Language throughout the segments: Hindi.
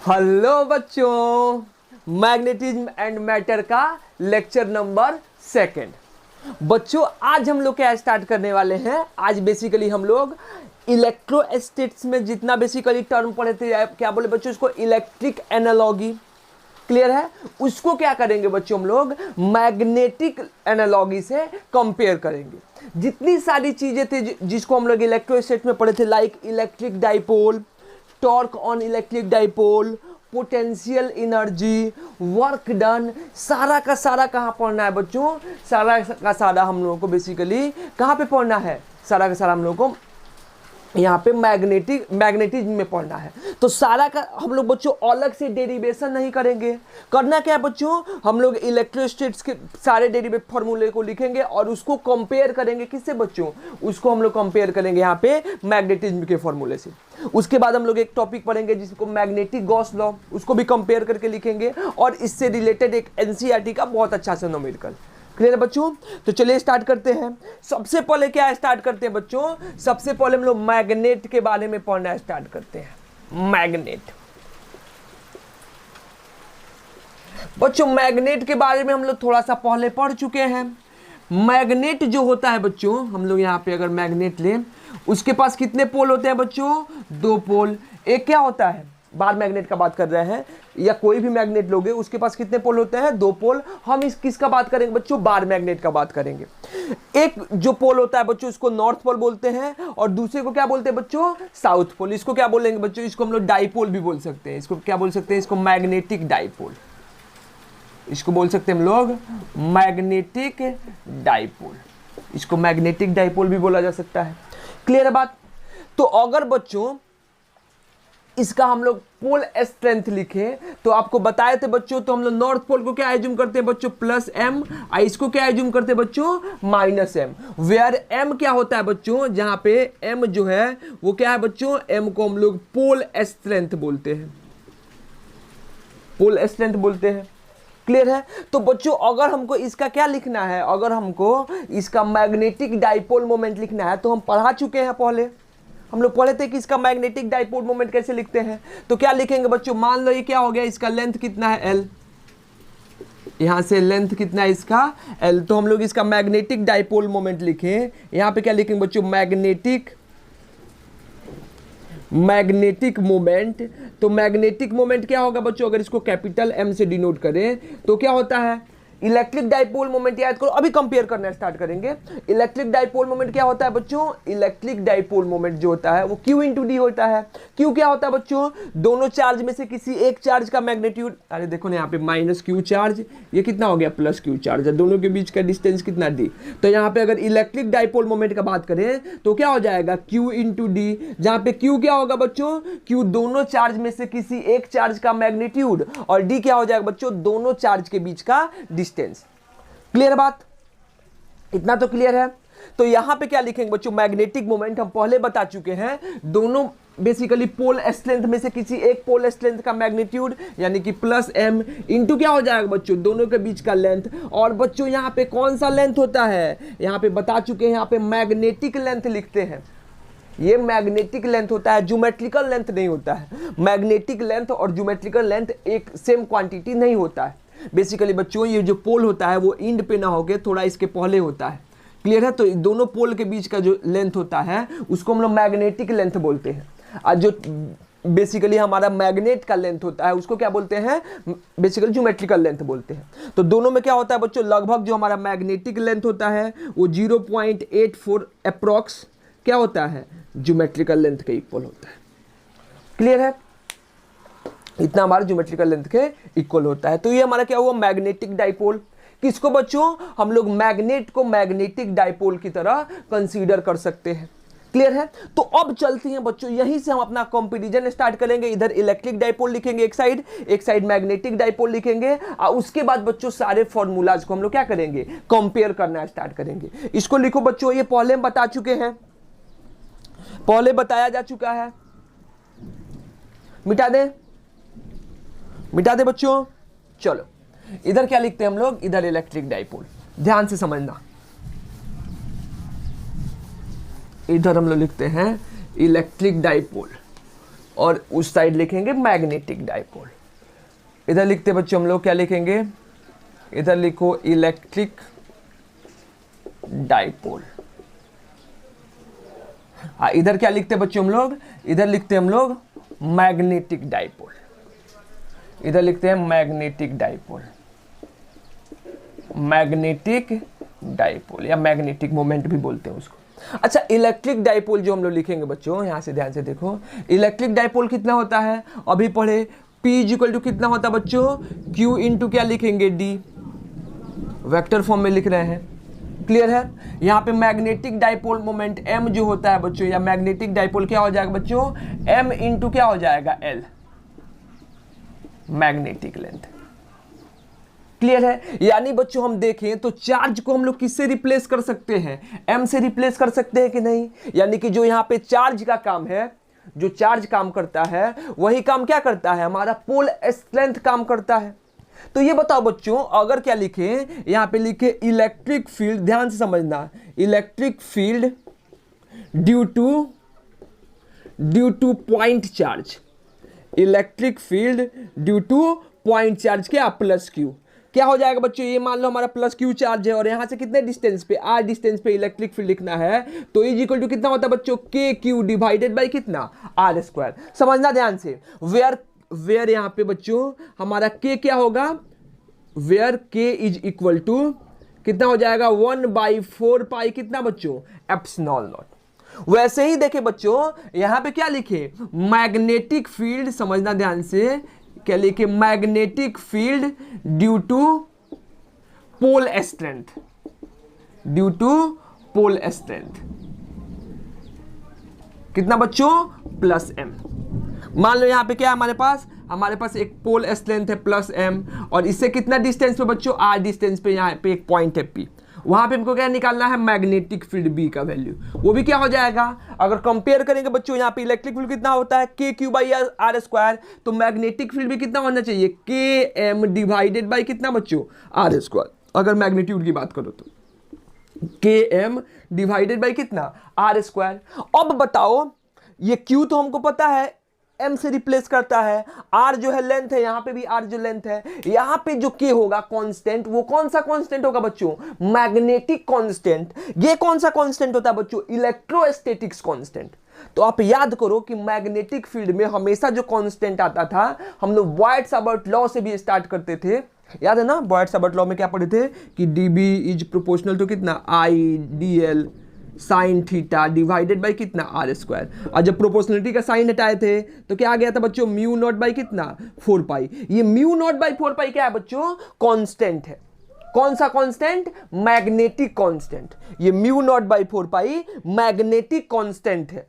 हेलो बच्चों, मैग्नेटिज्म एंड मैटर का लेक्चर नंबर 2। बच्चों आज हम लोग क्या स्टार्ट करने वाले हैं। आज बेसिकली हम लोग इलेक्ट्रोस्टैटिक्स में जितना बेसिकली टर्म पढ़े थे, क्या बोले बच्चों, इसको इलेक्ट्रिक एनालॉगी, क्लियर है। उसको क्या करेंगे बच्चों, हम लोग मैग्नेटिक एनालॉगी से कंपेयर करेंगे। जितनी सारी चीजें थी जिसको हम लोग इलेक्ट्रोस्टैटिक्स में पढ़े थे, like electric dipole, torque on electric dipole, potential energy, work done, सारा का सारा कहाँ पढ़ना है बच्चों, सारा का सारा हम लोगों को बेसिकली कहाँ पे पढ़ना है, सारा का सारा हम लोगों को यहाँ पे मैग्नेटिज्म में पढ़ना है। तो सारा का हम लोग बच्चों अलग से डेरिवेशन नहीं करेंगे। करना क्या है बच्चों, हम लोग इलेक्ट्रोस्टैटिक्स के सारे डेरिवेटिव फार्मूले को लिखेंगे और उसको कंपेयर करेंगे। किससे बच्चों, उसको हम लोग कंपेयर करेंगे यहाँ पे मैग्नेटिज्म के फार्मूले से। उसके बाद हम लोग एक टॉपिक पढ़ेंगे जिसको मैग्नेटिक गॉस लॉ, उसको भी कंपेयर करके लिखेंगे और इससे रिलेटेड एक एनसीईआरटी का बहुत अच्छा सा न्यूमेरिकल। क्लियर है बच्चों। तो चलिए स्टार्ट करते हैं। सबसे पहले क्या स्टार्ट करते हैं बच्चों, सबसे पहले हम लोग मैग्नेट के बारे में पढ़ना स्टार्ट करते हैं। मैग्नेट बच्चों, मैग्नेट के बारे में हम लोग थोड़ा सा पहले पढ़ चुके हैं। मैग्नेट जो होता है बच्चों, हम लोग यहाँ पे अगर मैग्नेट लें, उसके पास कितने पोल होते हैं बच्चों, 2 पोल। एक क्या होता है, बार मैग्नेट का बात कर रहे हैं या कोई भी मैग्नेट लोगे, उसके पास कितने पोल होते हैं, 2 पोल। हम इस किसका बात करेंगे बच्चों, बार मैग्नेट का बात करेंगे। एक जो पोल होता है बच्चों, इसको नॉर्थ पोल बोलते हैं और दूसरे को क्या बोलते हैं बच्चों, साउथ पोल। इसको क्या बोलेंगे बच्चों, इसको हम लोग डाइपोल भी बोल सकते हैं। इसको क्या बोल सकते हैं, इसको मैग्नेटिक डाइपोल, इसको बोल सकते हैं हम लोग मैग्नेटिक डाइपोल, इसको मैग्नेटिक डाइपोल भी बोला जा सकता है। क्लियर है बात। तो अगर बच्चों इसका हम लोग पोल स्ट्रेंथ लिखे तो आपको बताए थे बच्चों, तो हम लोग नॉर्थ पोल को क्या एज्यूम करते हैं बच्चों, +m, इसको क्या एज्यूम करते हैं बच्चों, -m। वेयर m क्या होता है बच्चों, जहां पे m जो है वो क्या है बच्चों, m को हम लोग पोल स्ट्रेंथ बोलते हैं, पोल स्ट्रेंथ बोलते हैं। क्लियर है। तो बच्चों अगर हमको इसका क्या लिखना है, अगर हमको इसका मैग्नेटिक डाइपोल मोमेंट लिखना है, तो हम पढ़ा चुके हैं पहले, हम लोग पढ़े थे कि इसका मैग्नेटिक डाइपोल मोमेंट कैसे लिखते हैं। तो क्या लिखेंगे बच्चों, मान लो ये क्या हो गया, इसका लेंथ कितना है l, यहां से लेंथ कितना है इसका l, तो हम लोग इसका मैग्नेटिक डाइपोल मोमेंट लिखें। यहां पे क्या लिखेंगे बच्चों, मैग्नेटिक मोमेंट। तो मैग्नेटिक मोमेंट क्या होगा बच्चों, अगर इसको कैपिटल M से डिनोट करें तो क्या होता है, इलेक्ट्रिक डाइपोल मोमेंट याद करो। अभी कंपेयर करना स्टार्ट करेंगे। इलेक्ट्रिक डाइपोल मोमेंट क्या होता है बच्चों, इलेक्ट्रिक डाइपोल मोमेंट जो होता है वो Q × D होता है। Q क्या होता है बच्चों, दोनों चार्ज में से किसी एक चार्ज का मैग्नीट्यूड, अरे देखो ना यहाँ पे -Q चार्ज, ये कितना हो गया +Q चार्ज, दोनों के बीच का डिस्टेंस कितना D। तो यहाँ पे अगर इलेक्ट्रिक डाइपोल मोमेंट का बात करें तो क्या हो जाएगा, Q × D, जहाँ पे Q क्या होगा बच्चों, Q दोनों चार्ज में से किसी एक चार्ज का मैग्नीट्यूड और D क्या हो जाएगा बच्चों, दोनों चार्ज के बीच का डिस्टेंस। क्लियर बात, इतना तो क्लियर है। तो यहां पे क्या लिखेंगे बच्चों, मैग्नेटिक मोमेंट हम पहले बता चुके हैं, दोनों बेसिकली पोल स्ट्रेंथ में से किसी एक पोल स्ट्रेंथ का मैग्नीट्यूड यानी कि +m इंटू क्या हो जाएगा बच्चों, दोनों के बीच का लेंथ। और बच्चों यहां पे कौन सा लेंथ होता है, यहां पे बता चुके हैं, यहां पे मैग्नेटिक लेंथ लिखते हैं। ये मैग्नेटिक लेंथ होता है, ज्योमेट्रिकल लेंथ नहीं होता है। मैग्नेटिक लेंथ और ज्योमेट्रिकल लेंथ एक सेम क्वांटिटी नहीं होता है। बेसिकली बच्चों ये जो पोल होता है वो इंड पे ना होके थोड़ा इसके पहले होता है। क्लियर है। तो दोनों पोल के बीच का जो लेंथ होता है उसको हम लोग मैग्नेटिक लेंथ बोलते हैं। और जो बेसिकली हमारा मैग्नेट का लेंथ होता है उसको क्या बोलते हैं, बेसिकली ज्योमेट्रिकल लेंथ बोलते हैं। तो दोनों में क्या होता है बच्चों, लगभग जो हमारा मैग्नेटिक लेंथ होता है वो 0.84 अप्रॉक्स क्या होता है, ज्योमेट्रिकल लेंथ के इक्वल होता है। क्लियर है, इतना हमारा ज्योमेट्रिकल लेंथ के इक्वल होता है। तो ये हमारा क्या हुआ, मैग्नेटिक डाइपोल। किसको बच्चों, हम लोग मैग्नेट को मैग्नेटिक डाइपोल की तरह कंसीडर कर सकते हैं। क्लियर है। तो अब चलते हैं बच्चों, यहीं से हम अपना कंपैरिजन स्टार्ट करेंगे। इधर इलेक्ट्रिक डाइपोल लिखेंगे एक साइड मैग्नेटिक डाइपोल लिखेंगे और उसके बाद बच्चों सारे फॉर्मूलाज को हम लोग क्या करेंगे, कंपेयर करना स्टार्ट करेंगे। इसको लिखो बच्चों, ये पहले हम बता चुके हैं, पहले बताया जा चुका है, मिटा दे बच्चों। चलो इधर क्या लिखते हैं हम लोग, इधर इलेक्ट्रिक डाइपोल, ध्यान से समझना। इधर हम लोग लिखते हैं इलेक्ट्रिक डाइपोल। और उस साइड लिखेंगे मैग्नेटिक डाइपोल। इधर लिखते बच्चों हम लोग क्या लिखेंगे, इधर लिखो इलेक्ट्रिक डाइपोल। हाँ, इधर क्या लिखते बच्चों हम लोग, इधर लिखते हम लोग मैग्नेटिक डाइपोल। इधर लिखते हैं मैग्नेटिक डाइपोल, मैग्नेटिक डाइपोल या मैग्नेटिक मोमेंट भी बोलते हैं उसको। अच्छा, इलेक्ट्रिक डाइपोल जो हम लोग लिखेंगे बच्चों, यहां से ध्यान से देखो, इलेक्ट्रिक डाइपोल कितना होता है, अभी पढ़े, P इक्वल टू कितना होता है बच्चों, Q इंटू क्या लिखेंगे, D, वेक्टर फॉर्म में लिख रहे हैं। क्लियर है। यहाँ पे मैग्नेटिक डाइपोल मोमेंट M जो होता है बच्चों, या मैग्नेटिक डाइपोल क्या हो जाएगा बच्चों, M इंटू क्या हो जाएगा, L, मैग्नेटिक लेंथ। क्लियर है। यानी बच्चों हम देखें तो चार्ज को हम लोग किससे रिप्लेस कर सकते हैं, M से रिप्लेस कर सकते हैं कि नहीं। यानी कि जो यहाँ पे चार्ज का काम है, जो चार्ज काम करता है वही काम क्या करता है, हमारा पोल स्ट्रेंथ काम करता है। तो ये बताओ बच्चों, अगर क्या लिखे, यहां पे लिखे इलेक्ट्रिक फील्ड, ध्यान से समझना, electric field due two point charge, electric field due two point charge क्या, प्लस क्यू, क्या हो जाएगा बच्चों, ये मान लो हमारा प्लस क्यू चार्ज है और यहां से कितने डिस्टेंस पे, आर डिस्टेंस पे इलेक्ट्रिक फील्ड लिखना है, तो इज इक्वल टू कितना होता है बच्चों, के क्यू डिवाइडेड बाई कितना, आर स्क्वायर। समझना ध्यान से, वेयर यहां पे बच्चों हमारा के क्या होगा, वेयर के इज इक्वल टू कितना हो जाएगा, 1/4 पाई कितना बच्चों, एप्सिलॉन नॉट। वैसे ही देखे बच्चों, यहां पे क्या लिखे, मैग्नेटिक फील्ड, समझना ध्यान से, क्या लिखे, magnetic field due to pole strength, due to pole strength कितना बच्चों, प्लस m। मान लो यहां पे क्या है हमारे पास एक पोल स्ट्रेंथ है प्लस m, और इससे कितना डिस्टेंस पे बच्चों, r डिस्टेंस पे यहाँ पे एक पॉइंट है P, वहां पे हमको क्या निकालना है, मैग्नेटिक फील्ड B का वैल्यू, वो भी क्या हो जाएगा, अगर कंपेयर करेंगे बच्चों, यहाँ पे इलेक्ट्रिक फील्ड कितना होता है, के क्यू बाई आर स्क्वायर, तो मैग्नेटिक फील्ड भी कितना होना चाहिए, के एम डिवाइडेड बाई कितना बच्चों, आर स्क्वायर, अगर मैग्नीट्यूड की बात करो तो के एम डिवाइडेड बाई कितना, आर स्क्वायर। अब बताओ, ये क्यू तो हमको पता है m से रिप्लेस करता है, r जो है लेंथ है, यहां पे भी r जो लेंथ है, यहां पे जो k होगा कांस्टेंट, वो कौन सा कांस्टेंट होगा बच्चों, मैग्नेटिक कांस्टेंट। ये कौन सा कांस्टेंट होता है बच्चों, इलेक्ट्रोस्टैटिक्स कांस्टेंट। तो आप याद करो कि मैग्नेटिक फील्ड में हमेशा जो कांस्टेंट आता था, हम लोग बॉयट्स-साबर्ट लॉ से भी स्टार्ट करते थे, याद है ना, बॉयट्स-साबर्ट लॉ में क्या पढ़े थे कि dB इज प्रोपोर्शनल टू कितना, I D L sine theta divided by कितना, आर स्क्वायर। और जब प्रोपोर्शनलिटी का साइन हटाए थे तो क्या आ गया था बच्चों, म्यू नॉट बाई कितना, 4 पाई। ये म्यू नॉट बाई 4 पाई क्या है बच्चों, कांस्टेंट है। कौन सा कांस्टेंट, मैग्नेटिक कांस्टेंट। ये mu naught by 4 pi magnetic constant है।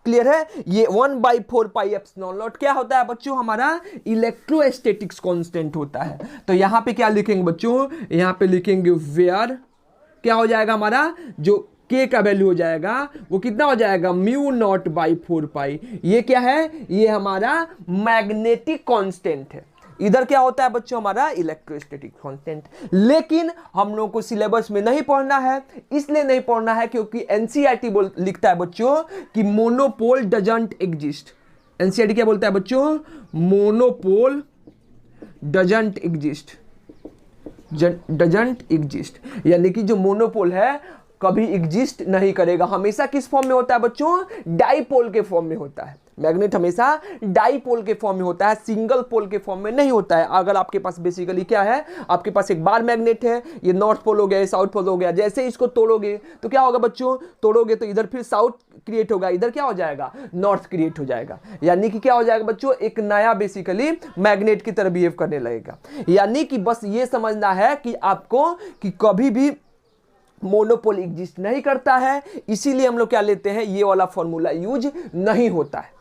क्लियर है। ये 1/4 पाई एप्सिलॉन नॉट क्या होता है बच्चों, हमारा इलेक्ट्रोस्टैटिक्स कांस्टेंट होता है। तो यहां पे क्या लिखेंगे बच्चों, यहां पे लिखेंगे वेयर क्या हो जाएगा, हमारा जो के का वैल्यू हो जाएगा वो कितना हो जाएगा, म्यू नॉट बाई 4 पाई। ये क्या है, ये हमारा मैग्नेटिक कांस्टेंट है। इधर क्या होता है बच्चों, हमारा इलेक्ट्रोस्टैटिक कांस्टेंट। लेकिन हम लोग को सिलेबस में नहीं पढ़ना है, इसलिए नहीं पढ़ना है क्योंकि एनसीईआरटी लिखता है बच्चों कि मोनोपोल डजंट एग्जिस्ट। एनसीईआरटी क्या बोलता है बच्चों, monopole doesn't exist, doesn't exist. यानी कि जो मोनोपोल है कभी एग्जिस्ट नहीं करेगा, हमेशा किस फॉर्म में होता है बच्चों, डाइपोल के फॉर्म में होता है। मैग्नेट हमेशा डाइपोल के फॉर्म में होता है, सिंगल पोल के फॉर्म में नहीं होता है। अगर आपके पास बेसिकली क्या है, आपके पास एक बार मैग्नेट है, ये नॉर्थ पोल हो गया, साउथ पोल हो गया, जैसे इसको तोड़ोगे तो क्या होगा बच्चों, तोड़ोगे तो इधर फिर साउथ क्रिएट होगा, इधर क्या हो जाएगा, नॉर्थ क्रिएट हो जाएगा। यानी कि क्या हो जाएगा बच्चों, एक नया बेसिकली मैग्नेट की तरह बिहेव करने लगेगा। यानी कि बस ये समझना है कि आपको कि कभी भी मोनोपोल एग्जिस्ट नहीं करता है, इसीलिए हम लोग क्या लेते हैं, ये वाला फॉर्मूला यूज नहीं होता है।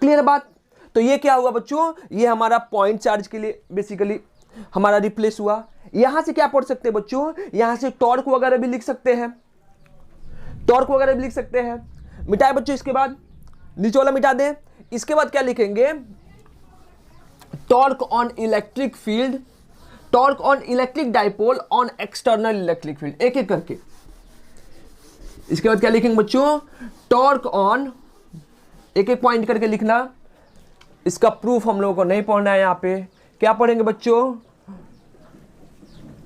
क्लियर बात। तो ये क्या हुआ बच्चों, ये हमारा पॉइंट चार्ज के लिए बेसिकली हमारा रिप्लेस हुआ। यहां से क्या पढ़ सकते हैं बच्चों, यहां से टॉर्क वगैरह भी लिख सकते हैं, टॉर्क वगैरह भी लिख सकते हैं। मिटाए बच्चों, इसके बाद नीचे वाला मिटा दें। इसके बाद क्या लिखेंगे, torque on electric field, torque on electric dipole on external electric field, एक एक करके। इसके बाद क्या लिखेंगे बच्चों, टॉर्क ऑन, एक एक पॉइंट करके लिखना, इसका प्रूफ हम लोगों को नहीं पढ़ना है। यहाँ पे क्या पढ़ेंगे बच्चों,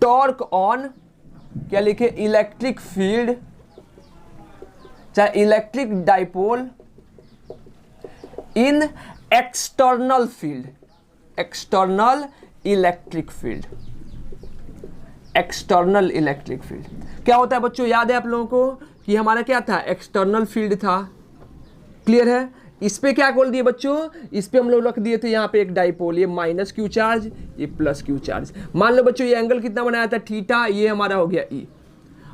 टॉर्क ऑन, क्या लिखे, इलेक्ट्रिक फील्ड चाहे इलेक्ट्रिक डाइपोल इन external field, external electric field, external electric field क्या होता है बच्चों, याद है आप लोगों को कि हमारा क्या था, एक्सटर्नल फील्ड था। क्लियर है। इस पे क्या बोल दिए बच्चों, इस पे हम लोग रख दिए थे यहाँ पे एक डाइपोल, ये माइनस क्यू चार्ज, ये प्लस क्यू चार्ज। मान लो बच्चों ये एंगल कितना बनाया था, थीटा, ये हमारा हो गया ई,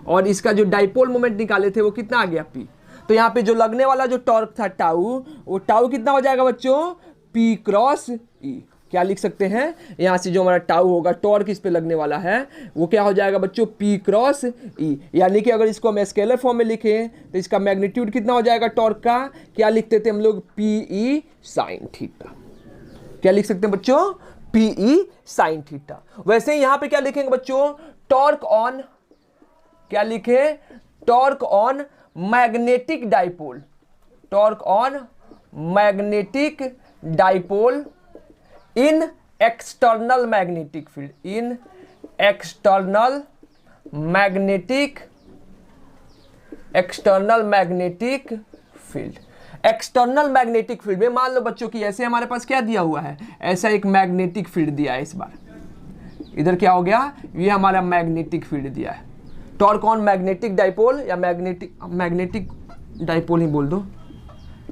और इसका जो डाइपोल मोमेंट निकाले थे वो कितना आ गया, पी। तो यहाँ पे जो लगने वाला जो टॉर्क था टाउ, वो टाउ कितना हो जाएगा बच्चों, पी क्रॉस ई। क्या लिख सकते हैं, यहाँ से जो हमारा टाउ होगा, टॉर्क इस पे लगने वाला है, वो क्या हो जाएगा बच्चों, पी क्रॉस ई। यानी कि अगर इसको हम स्केलर फॉर्म में लिखें तो इसका मैग्नीट्यूड कितना हो जाएगा टॉर्क का, क्या लिखते थे हम लोग, पी ई साइन थीटा। क्या लिख सकते हैं बच्चों, पी ई साइन थीटा। वैसे ही यहाँ पे क्या लिखेंगे बच्चों, टॉर्क ऑन, क्या लिखे, torque on magnetic dipole, torque on magnetic dipole in external magnetic field, in external magnetic, external magnetic field. External magnetic field में मान लो बच्चों की ऐसे हमारे पास क्या दिया हुआ है, ऐसा एक मैग्नेटिक फील्ड दिया है। इस बार इधर क्या हो गया, ये हमारा मैग्नेटिक फील्ड दिया है। टॉर्क ऑन मैग्नेटिक डाइपोल या मैग्नेटिक डाइपोल ही बोल दो।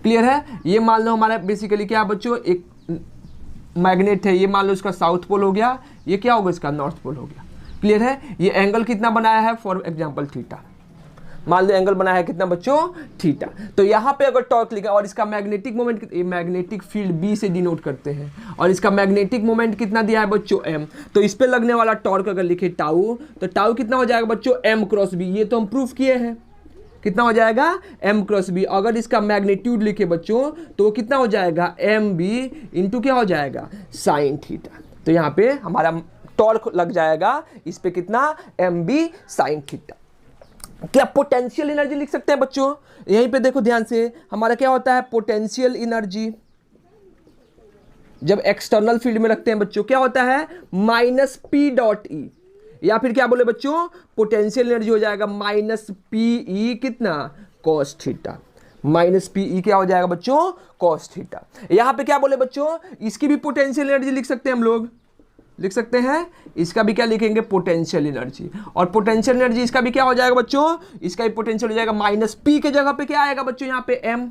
क्लियर है। ये मान लो हमारा बेसिकली क्या है बच्चों, एक मैग्नेट है, ये मान लो इसका साउथ पोल हो गया, ये क्या होगा, इसका नॉर्थ पोल हो गया। क्लियर है। ये एंगल कितना बनाया है, फॉर एग्जांपल थीटा, मान लो एंगल बनाया है कितना बच्चों, थीटा। तो यहाँ पे अगर टॉर्क लिखा और इसका magnetic moment, magnetic field B से डिनोट करते हैं, और इसका मैग्नेटिक मोमेंट कितना दिया है बच्चों, एम। तो इस पे लगने वाला टॉर्क अगर लिखे टाउ, तो टाउ कितना हो जाएगा बच्चों, एम क्रॉस बी। ये तो हम प्रूफ किए हैं, कितना हो जाएगा, एम क्रॉस बी। अगर इसका मैग्नीट्यूड लिखे बच्चों तो वो कितना हो जाएगा, एम बी इंटू क्या हो जाएगा, साइन थीटा। तो यहाँ पे हमारा टॉर्क लग जाएगा इस पे कितना, एम बी साइन थीटा। क्या पोटेंशियल एनर्जी लिख सकते हैं बच्चों, यहीं पे देखो ध्यान से, हमारा क्या होता है पोटेंशियल एनर्जी, जब एक्सटर्नल फील्ड में रखते हैं बच्चों क्या होता है, माइनस पी डॉट ई, या फिर क्या बोले बच्चों, पोटेंशियल एनर्जी हो जाएगा माइनस पी ई कितना, cos theta. Minus P E क्या हो जाएगा बच्चों, कॉस थीटा। यहां पे क्या बोले बच्चों, इसकी भी पोटेंशियल एनर्जी लिख सकते हैं हम लोग, लिख सकते हैं, इसका भी क्या लिखेंगे, पोटेंशियल एनर्जी। और पोटेंशियल एनर्जी इसका भी क्या हो जाएगा बच्चों, इसका भी पोटेंशियल हो जाएगा माइनस पी के जगह पे क्या आएगा बच्चों, यहाँ पे एम,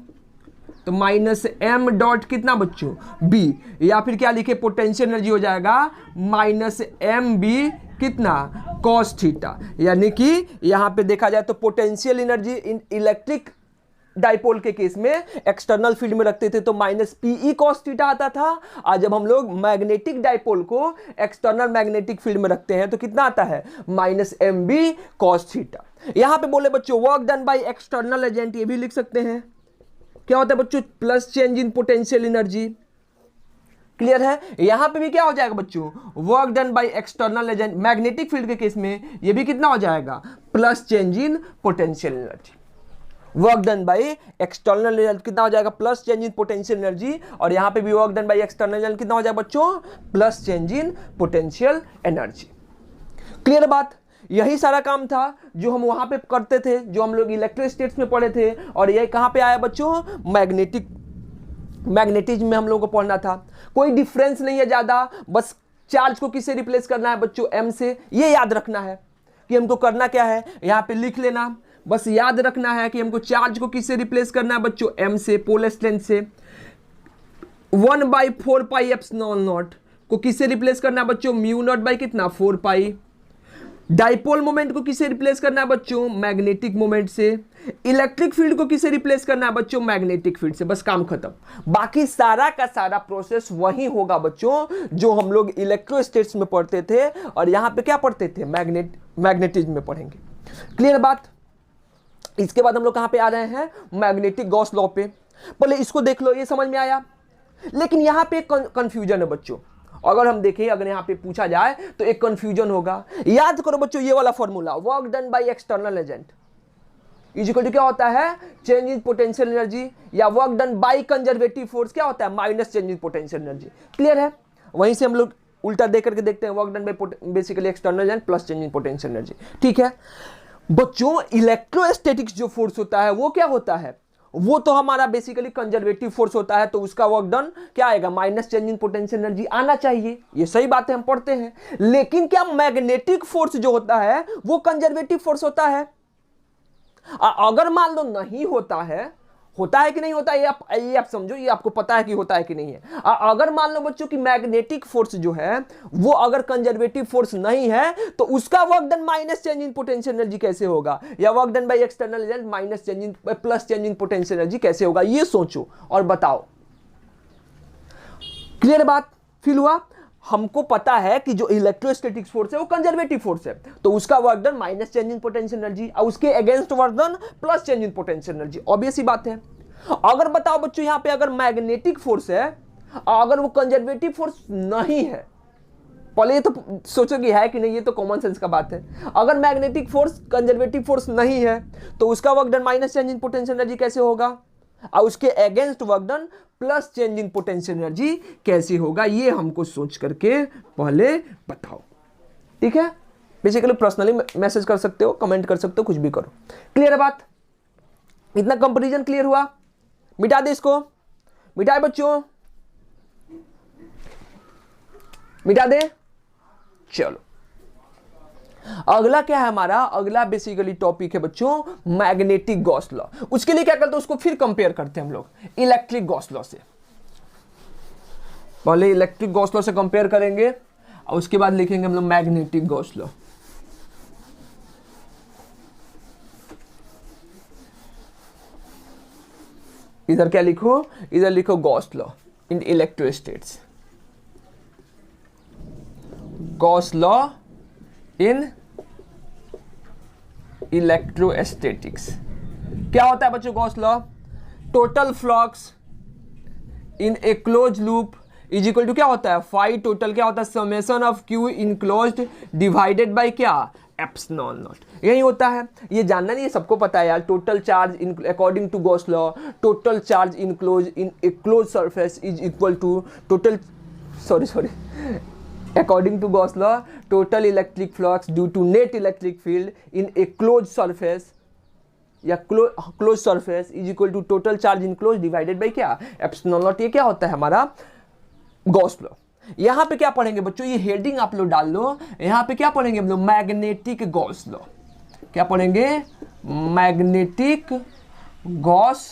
तो माइनस एम डॉट कितना बच्चों, बी। या फिर क्या लिखे, पोटेंशियल एनर्जी हो जाएगा माइनस एम बी कितना, कॉस थीटा। यानी कि यहां पे देखा जाए तो पोटेंशियल एनर्जी इलेक्ट्रिक डाइपोल के केस में एक्सटर्नल फील्ड में रखते थे तो माइनस पीई कॉस थीटा आता था, और जब हम लोग मैग्नेटिक डाइपोल को एक्सटर्नल मैग्नेटिक फील्ड में रखते हैं तो कितना आता है, minus M B cos theta. यहां पे बोले बच्चों work done by external agent, ये भी लिख सकते हैं, क्या होता है बच्चों, plus change in potential energy. Clear है। यहां पे भी क्या हो जाएगा बच्चों, work done by external agent, magnetic field के केस में ये भी कितना हो जाएगा, plus change in potential energy. Work done by external agent कितना हो जाएगा, plus change in potential energy. और यहां पे भी work done by external agent कितना हो जाएगा बच्चों, plus change in potential energy. Clear बात। यही सारा काम था जो हम वहां पे करते थे, जो हम लोग इलेक्ट्रोस्टैटिक्स में पढ़े थे, और यही कहां पे आया बच्चों, मैग्नेटिज्म में हम लोगों को पढ़ना था। कोई डिफरेंस नहीं है ज्यादा, बस चार्ज को किससे रिप्लेस करना है बच्चों, एम से। ये याद रखना है कि हमको करना क्या है, यहां पे लिख लेना, बस याद रखना है कि हमको चार्ज को किससे रिप्लेस करना है बच्चों, एम से, पोलर लेंथ से। 1/4 पाई एप्सिलॉन नॉट को किससे रिप्लेस करना है बच्चों, म्यू नॉट बाई कितना, 4 पाई। डाइपोल मोमेंट को किससे रिप्लेस करना है बच्चों, मैग्नेटिक मोमेंट से। इलेक्ट्रिक फील्ड को किससे रिप्लेस करना है बच्चों, मैग्नेटिक फील्ड से। बस काम खत्म। बाकी सारा का सारा प्रोसेस वही होगा बच्चों जो हम लोग इलेक्ट्रोस्टैटिक्स में पढ़ते थे, और यहां पे क्या पढ़ते थे, मैग्नेटिज्म में पढ़ेंगे। क्लियर बात। इसके बाद हम लोग कहां पे आ रहे हैं, मैग्नेटिक गॉस लॉ पे। पहले इसको देख लो, ये समझ में आया। लेकिन यहां पे कंफ्यूजन है बच्चों, अगर हम देखें, अगर यहां पे पूछा जाए तो एक कंफ्यूजन होगा। याद करो बच्चों ये वाला formula, work done by external agent, is equal to क्या होता है, चेंज इन पोटेंशियल एनर्जी, या work done by conservative force क्या होता है, minus change in potential energy. Clear है। वहीं से हम लोग उल्टा देख करके देखते हैं, work done bye basically external and plus change in potential energy. ठीक है बच्चों, इलेक्ट्रोस्टैटिक्स जो फोर्स होता है वो क्या होता है, वो तो हमारा बेसिकली कंजर्वेटिव फोर्स होता है, तो उसका वर्क डन क्या आएगा, minus change in potential energy आना चाहिए। ये सही बात है, हम पढ़ते हैं। लेकिन क्या मैग्नेटिक फोर्स जो होता है वो कंजर्वेटिव फोर्स होता है? अगर मान लो नहीं होता है, होता है कि नहीं होता है, ये आप समझो, ये आपको पता है कि होता है कि नहीं है। अगर मान लो बच्चों कि मैग्नेटिक फोर्स जो है वो अगर कंजर्वेटिव फोर्स नहीं है तो उसका work done minus change in potential energy कैसे होगा, या work done by external agent minus change in plus change in potential energy कैसे होगा, ये सोचो और बताओ। क्लियर बात फील हुआ? हमको पता है कि जो इलेक्ट्रोस्टैटिक फोर्स है वो कंजर्वेटिव फोर्स है, तो उसका work done minus change in potential energy और उसके against work done plus change in potential energy. Obvious ही बात है। अगर बताओ बच्चों यहां पे अगर मैग्नेटिक फोर्स है, अगर वो कंजर्वेटिव फोर्स नहीं है, पहले ये तो सोचो कि है कि नहीं, ये तो कॉमन सेंस का बात है। अगर मैग्नेटिक फोर्स कंजर्वेटिव फोर्स नहीं है तो उसका work done minus change in potential energy कैसे होगा, और उसके against work done plus change in potential energy कैसे होगा, ये हमको सोच करके पहले बताओ। ठीक है, बेसिकली पर्सनली मैसेज कर सकते हो, कमेंट कर सकते हो, कुछ भी करो। क्लियर है बात? इतना कंपैरिजन क्लियर हुआ? मिटा दे इसको, मिटाए बच्चों, मिटा दे। चलो अगला क्या है हमारा, अगला बेसिकली टॉपिक है बच्चों मैग्नेटिक गॉस लॉ। उसके लिए क्या करते हैं, उसको फिर कंपेयर करते हैं हम लोग इलेक्ट्रिक गॉस लॉ से। पहले इलेक्ट्रिक गॉस लॉ से कंपेयर करेंगे और उसके बाद लिखेंगे हम लोग मैग्नेटिक गॉस लॉ। इधर क्या लिखो, इधर लिखो Gauss law in electrostatics, Gauss law in electrostatics. क्या होता है बच्चों Gauss law? Total flux in a close loop is equal to क्या होता है, फाई टोटल क्या होता है, summation of q enclosed divided by क्या, एप्सिलॉन नॉट। यही होता है, ये जानना नहीं, ये सबको पता है यार। Total charge according to Gauss law, total charge enclose in a close surface is equal to total sorry according to Gauss law, total electric flux due to net electric field in a closed surface या closed surface is equal to total charge enclosed divided by क्या, epsilon naught। ये क्या होता है हमारा गॉस लॉ। यहाँ पे क्या पढ़ेंगे बच्चों, ये हेडिंग आप लोग डाल लो, यहाँ पे क्या पढ़ेंगे हम लोग, मैग्नेटिक गॉस लॉ। क्या पढ़ेंगे, मैग्नेटिक गॉस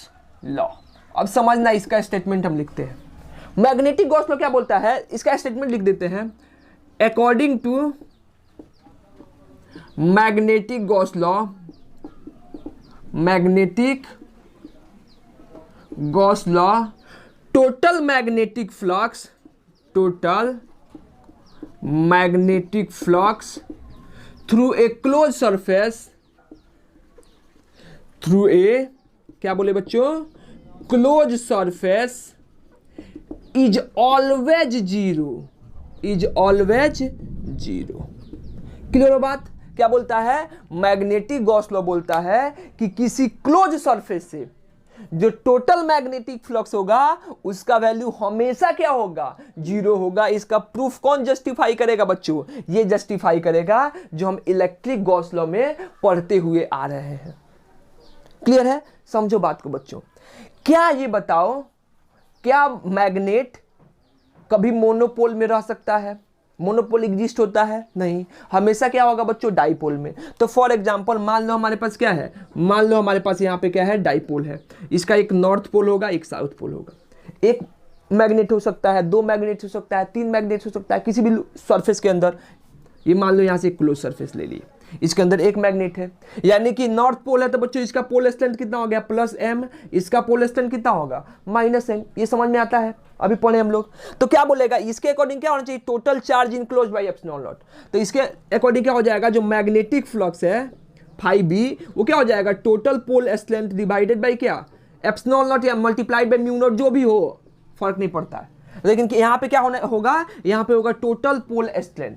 लॉ। अब समझना, इसका स्टेटमेंट हम लिखते हैं। मैग्नेटिक गॉस लॉ क्या बोलता है, इसका स्टेटमेंट लिख देते हैं। According to magnetic Gauss law, magnetic Gauss law, total magnetic flux, total magnetic flux through a close surface, through a क्या बोले बच्चों, close surface is always zero, is always zero. Clear हो बात? क्या बोलता है, मैग्नेटिक गॉस लॉ बोलता है कि किसी क्लोज सरफेस से जो टोटल मैग्नेटिक फ्लक्स होगा उसका वैल्यू हमेशा क्या होगा, जीरो होगा। इसका प्रूफ कौन जस्टिफाई करेगा बच्चों, ये जस्टिफाई करेगा जो हम इलेक्ट्रिक गॉस लॉ में पढ़ते हुए आ रहे हैं। क्लियर है? समझो बात को बच्चों। क्या ये बताओ, क्या मैग्नेट कभी मोनोपोल में रह सकता है? मोनोपोल एग्जिस्ट होता है? नहीं, हमेशा क्या होगा बच्चों, डाइपोल में। तो फॉर एग्जांपल मान लो हमारे पास क्या है, मान लो हमारे पास यहाँ पे क्या है, डाइपोल है। इसका एक नॉर्थ पोल होगा, एक साउथ पोल होगा। एक मैग्नेट हो सकता है, दो मैग्नेट हो सकता है, तीन मैग्नेट हो सकता है किसी भी सरफेस के अंदर। ये मान लो यहाँ से एक क्लोज सरफेस ले लिए, इसके अंदर एक मैग्नेट है, यानी कि नॉर्थ पोल है तो बच्चों इसका पोल स्ट्रेंथ कितना हो गया, प्लस एम, इसका पोल स्ट्रेंथ कितना होगा, माइनस एम। ये समझ में आता है, अभी पढ़े हम लोग। तो क्या बोलेगा, इसके अकॉर्डिंग क्या होना चाहिए, total charge enclose by epsilon naught. तो इसके अकॉर्डिंग क्या हो जाएगा, जो मैग्नेटिक फ्लक्स है फाइव बी, वो क्या हो जाएगा, total pole strength divided by क्या, एप्सिलॉन नॉट या मल्टीप्लाइड बाय म्यू नॉट, जो भी हो फर्क नहीं पड़ता है। लेकिन यहाँ पे क्या होगा, यहाँ पे होगा टोटल पोल स्ट्रेंथ।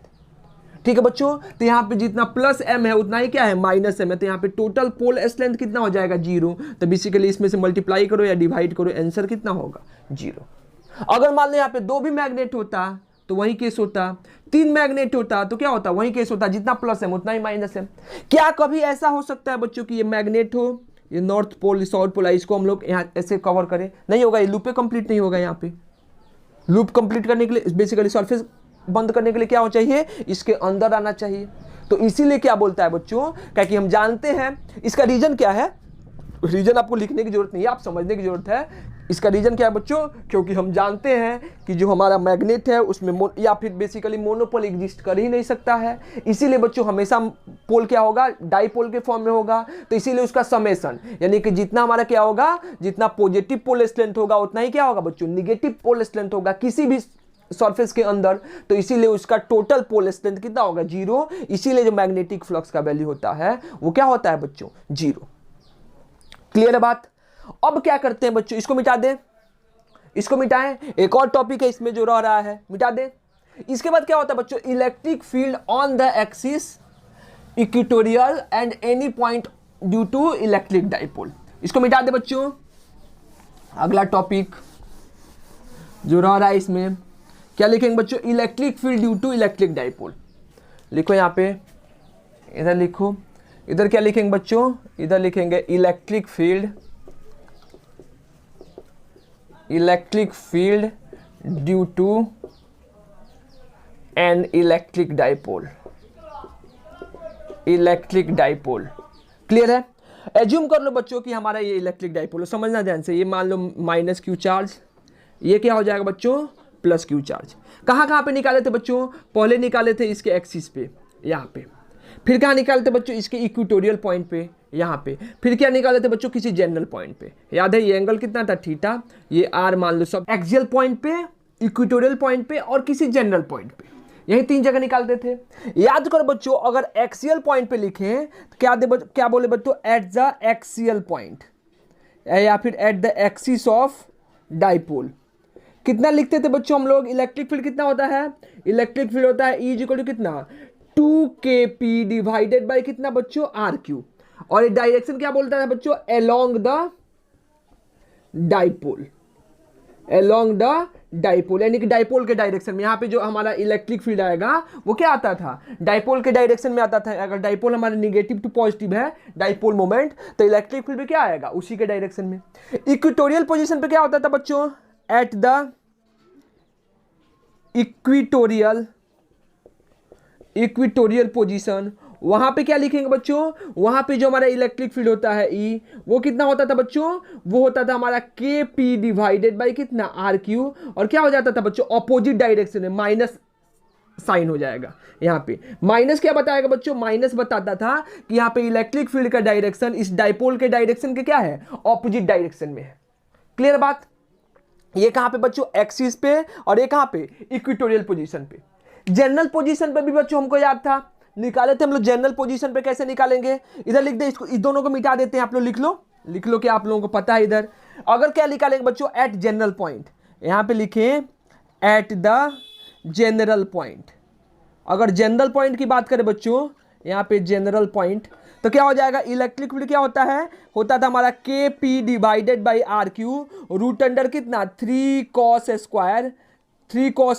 ठीक है बच्चों, तो यहाँ पे जितना प्लस m है उतना ही क्या है माइनस m है, तो यहाँ पे टोटल पोल एस लेंथ कितना हो जाएगा 0। तो बेसिकली इसमें से मल्टीप्लाई करो या डिवाइड करो, आंसर कितना होगा 0। अगर मान लो यहाँ पे 2 भी मैग्नेट होता तो वही केस होता, 3 मैग्नेट होता तो क्या होता, वही केस होता, जितना प्लस m उतना ही माइनस m। क्या कभी ऐसा हो सकता है बच्चों कि ये मैग्नेट हो, ये नॉर्थ पोल साउथ पोल, इसको हम लोग यहाँ ऐसे कवर करें, नहीं होगा, ये लूप कंप्लीट नहीं होगा। यहाँ पे लूप कंप्लीट करने के लिए बेसिकली सरफेस बंद करने के लिए क्या होना चाहिए, इसके अंदर आना चाहिए। तो इसीलिए क्या बोलता है बच्चों, क्या कि हम जानते हैं इसका रीजन क्या है, रीजन आपको लिखने की जरूरत नहीं है, आप समझने की जरूरत है। इसका रीजन क्या है बच्चों, क्योंकि हम जानते हैं कि जो हमारा मैग्नेट है उसमें या फिर बेसिकली मोनोपोल एग्जिस्ट कर ही नहीं सकता है, इसीलिए बच्चों हमेशा पोल क्या होगा, डाईपोल के फॉर्म में होगा। तो इसीलिए उसका समेशन, यानी कि जितना हमारा क्या होगा, जितना पॉजिटिव पोल स्ट्रेंथ होगा उतना ही क्या होगा बच्चों, निगेटिव पोल स्ट्रेंथ होगा किसी भी सरफेस के अंदर। तो इसीलिए उसका टोटल पोल स्ट्रेंथ कितना होगा 0। इसीलिए जो मैग्नेटिक फ्लक्स का वैल्यू होता है वो क्या होता है बच्चों 0। क्लियर है बात। अब क्या करते हैं बच्चों, इसको मिटा दें, इसको मिटाएं, एक और टॉपिक है इसमें जो रह रहा है मिटा दें। इसके बाद क्या होता है बच्चों, electric field on the axis equatorial and any point due to electric dipole. इसको मिटा दे बच्चों। अगला टॉपिक जो रह रहा है इसमें क्या लिखेंगे बच्चों, electric field due to electric dipole. लिखो यहाँ पे, इधर लिखो, इधर क्या लिखेंगे बच्चों, इधर लिखेंगे electric field, electric field due to an electric dipole, electric dipole. Clear है। एज्यूम कर लो बच्चों कि हमारा ये इलेक्ट्रिक डाइपोल, समझना ध्यान से, ये मान लो माइनस क्यू चार्ज, ये क्या हो जाएगा बच्चों प्लस क्यू चार्ज। कहाँ पे निकाले थे बच्चों, पहले निकाले थे इसके एक्सिस पे यहाँ पे, फिर कहाँ निकाले थे बच्चों इसके इक्वेटोरियल पॉइंट पे यहाँ पे, फिर क्या निकाले थे बच्चों किसी जनरल पॉइंट पे। याद है ये एंगल कितना था थीटा, ये आर मान लो, सब एक्सियल पॉइंट पे, इक्वेटोरियल पॉइंट पे और किसी जनरल पॉइंट पे, यही 3 जगह निकालते थे। याद करो बच्चों, अगर एक्सियल पॉइंट पे लिखें तो क्या बोले बच्चों, एट द एक्सियल पॉइंट या फिर at the axis of dipole. कितना लिखते थे बच्चों हम लोग, इलेक्ट्रिक फील्ड कितना होता है, इलेक्ट्रिक फील्ड होता है E इक्वल टू कितना 2kp डिवाइडेड बाय कितना बच्चों RQ। और ये डायरेक्शन क्या बोलता है बच्चों, along the dipole, along the dipole, यानी कि डाइपोल के डायरेक्शन में। यहाँ पे जो हमारा इलेक्ट्रिक फील्ड आएगा वो क्या आता था, डाइपोल के डायरेक्शन में आता था। अगर डाइपोल हमारा निगेटिव टू पॉजिटिव है डाइपोल मोमेंट, तो इलेक्ट्रिक फील्ड भी क्या आएगा उसी के डायरेक्शन में। इक्वेटोरियल पोजीशन पे क्या होता था बच्चों, एट द इक्वेटोरियल पोजीशन, वहां पे क्या लिखेंगे बच्चों, वहां पे जो हमारा इलेक्ट्रिक फील्ड होता है E, वो कितना होता था बच्चों, वो होता था हमारा KP डिवाइडेड बाय कितना RQ। और क्या हो जाता था बच्चों, ऑपोजिट डायरेक्शन में माइनस साइन हो जाएगा। यहाँ पे माइनस क्या बताएगा बच्चों, माइनस बताता था कि यहाँ पे इलेक्ट्रिक फील्ड का डायरेक्शन इस डाइपोल के डायरेक्शन के क्या है, ऑपोजिट डायरेक्शन में है। क्लियर बात। ये कहां पे बच्चों, एक्सिस पे, और ये कहां पे, इक्वेटोरियल पोजीशन पे। जनरल पोजीशन पे भी बच्चों हमको याद था, निकाले थे हम लोग। जनरल पोजीशन पे कैसे निकालेंगे, इधर लिख दे, इसको इस दोनों को मिटा देते हैं, आप लोग लिख लो कि आप लोगों को पता है इधर। अगर क्या निकालेंगे बच्चों, एट जनरल पॉइंट, यहां पे लिखें एट द जनरल पॉइंट। अगर जनरल पॉइंट की बात करें बच्चों, यहाँ पे जनरल पॉइंट, तो क्या हो जाएगा, इलेक्ट्रिक फील्ड क्या होता है, होता था हमारा KP divided by RQ, root under कितना 3 cos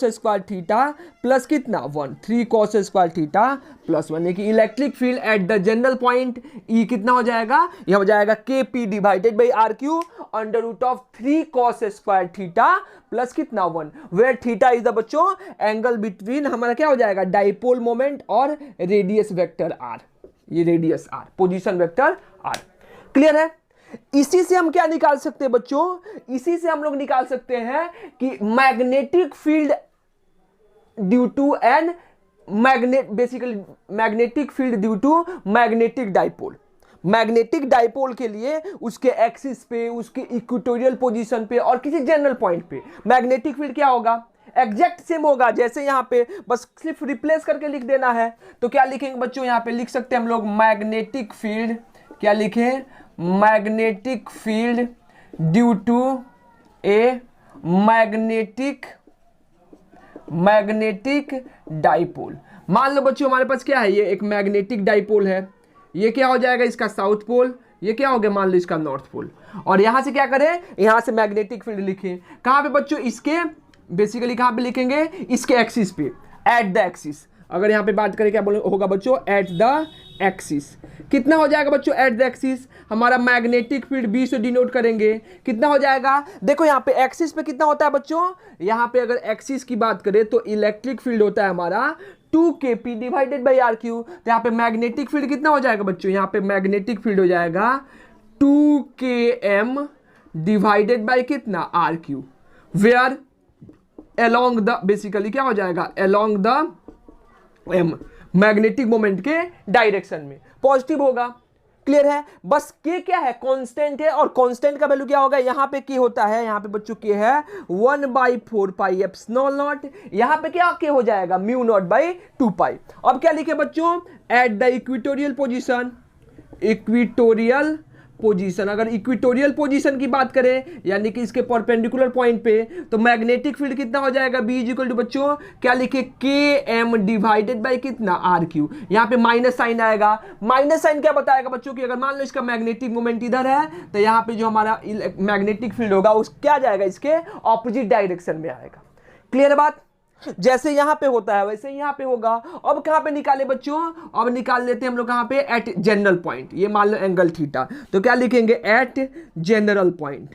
स्क्वायर थीटा प्लस कितना 1, 3 cos स्क्वायर थीटा प्लस 1, यानी कि electric field at the general point E कितना हो जाएगा, यह हो जाएगा KP divided by RQ under root of 3 cos square theta plus कितना 1, वेयर थीटा इज द बच्चों एंगल बिटवीन हमारा क्या हो जाएगा, डाइपोल मोमेंट और रेडियस वेक्टर R। ये radius R, position vector R। Clear है। इसी से हम क्या निकाल सकते हैं बच्चों, इसी से हम लोग निकाल सकते हैं कि magnetic field due to an basically magnetic field due to magnetic dipole. Magnetic dipole के लिए उसके एक्सिस पे, उसके इक्वेटोरियल पोजीशन पे और किसी जनरल पॉइंट पे मैग्नेटिक फील्ड क्या होगा, एग्जैक्ट सेम होगा। जैसे यहाँ पे बस सिर्फ रिप्लेस करके लिख देना है। तो क्या लिखेंगे बच्चों, यहाँ पे लिख सकते हैं हम लोग मैग्नेटिक फील्ड, क्या लिखें, magnetic field due to a magnetic dipole. मान लो बच्चों हमारे पास क्या है, ये एक मैग्नेटिक डाइपोल है, ये क्या हो जाएगा इसका साउथ पोल, ये क्या हो गया मान लो इसका नॉर्थ पोल। और यहां से क्या करें, यहां से मैग्नेटिक फील्ड लिखें कहां पे बच्चों, इसके बेसिकली कहां पे लिखेंगे, इसके एक्सिस पे, एट द एक्सिस। अगर यहां पे बात करें क्या बोले होगा बच्चों, एट द एक्सिस। कितना हो जाएगा बच्चों एट द एक्सिस, हमारा मैग्नेटिक फील्ड बी से डिनोट करेंगे, कितना हो जाएगा, देखो यहां पे एक्सिस पे कितना होता है बच्चों, यहां पे अगर एक्सिस की बात करें तो इलेक्ट्रिक फील्ड होता है हमारा 2kp divided by are Q. तो यहाँ पे मैग्नेटिक फील्ड कितना हो जाएगा बच्चों, यहाँ पे मैग्नेटिक फील्ड हो जाएगा 2km डिवाइडेड बाई कितना R Q, where along the basically क्या हो जाएगा, along the M, magnetic moment के डायरेक्शन में पॉजिटिव होगा। क्लियर है, बस के क्या है, कांस्टेंट है, और कांस्टेंट का वैल्यू क्या होगा, यहां पे के होता है, यहां पे बच्चों के है 1/4 पाई एप्सिलॉन नॉट, यहां पे क्या के हो जाएगा म्यू नॉट बाई 2 पाई। अब क्या लिखे बच्चों, at the equatorial position, equatorial position, अगर इक्वेटोरियल पोजीशन की बात करें यानी कि इसके परपेंडिकुलर पॉइंट पे, तो मैग्नेटिक फील्ड कितना हो जाएगा, बी इज इक्वल टू बच्चों क्या लिखे, के एम डिवाइडेड बाई कितना आर क्यू। यहाँ पे माइनस साइन आएगा, माइनस साइन क्या बताएगा बच्चों की, अगर मान लो इसका मैग्नेटिक मोमेंट इधर है तो यहाँ पे जो हमारा मैग्नेटिक फील्ड होगा उस क्या जाएगा, इसके ऑपोजिट डायरेक्शन में आएगा। क्लियर बात, जैसे यहां पे होता है वैसे यहां पे होगा। अब कहां पे निकाले बच्चों, अब निकाल लेते हैं हम लोग कहां पे, एट जनरल पॉइंट, ये मान लो एंगल थीटा, तो क्या लिखेंगे at general point,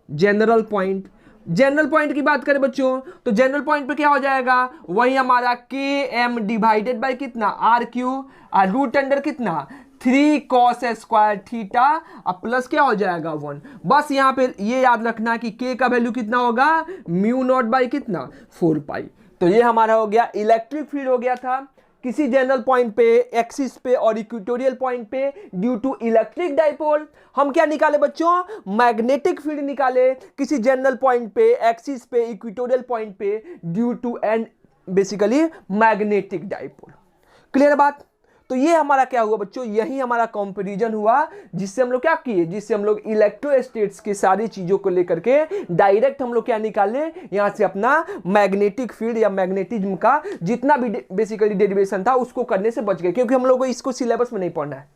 general point. General point की बात करें बच्चों तो जनरल पॉइंट पे क्या हो जाएगा, वही हमारा के एम डिवाइडेड बाई कितना आर क्यू, और रूट अंडर कितना 3 cos स्क्वायर थीटा, अब प्लस क्या हो जाएगा 1। बस यहां पे ये याद रखना कि k का वैल्यू कितना होगा, म्यू नॉट बाई कितना 4 पाई। तो ये हमारा हो गया इलेक्ट्रिक फील्ड हो गया था किसी जनरल पॉइंट पे, एक्सिस पे और इक्वेटोरियल पॉइंट पे ड्यू टू इलेक्ट्रिक डाइपोल। हम क्या निकाले बच्चों, मैग्नेटिक फील्ड निकाले किसी जनरल पॉइंट पे, एक्सिस पे, इक्वेटोरियल पॉइंट पे due to and basically magnetic dipole. Clear बात, तो ये हमारा क्या हुआ बच्चों, यही हमारा कंपैरिजन हुआ जिससे हम लोग क्या किए, जिससे हम लोग इलेक्ट्रोस्टैटिक्स की सारी चीजों को लेकर के डायरेक्ट हम लोग क्या निकाले, यहां से अपना मैग्नेटिक फील्ड या मैग्नेटिज्म का जितना भी बेसिकली डेरिवेशन था उसको करने से बच गए, क्योंकि हम लोग को इसको सिलेबस में नहीं पढ़ना है,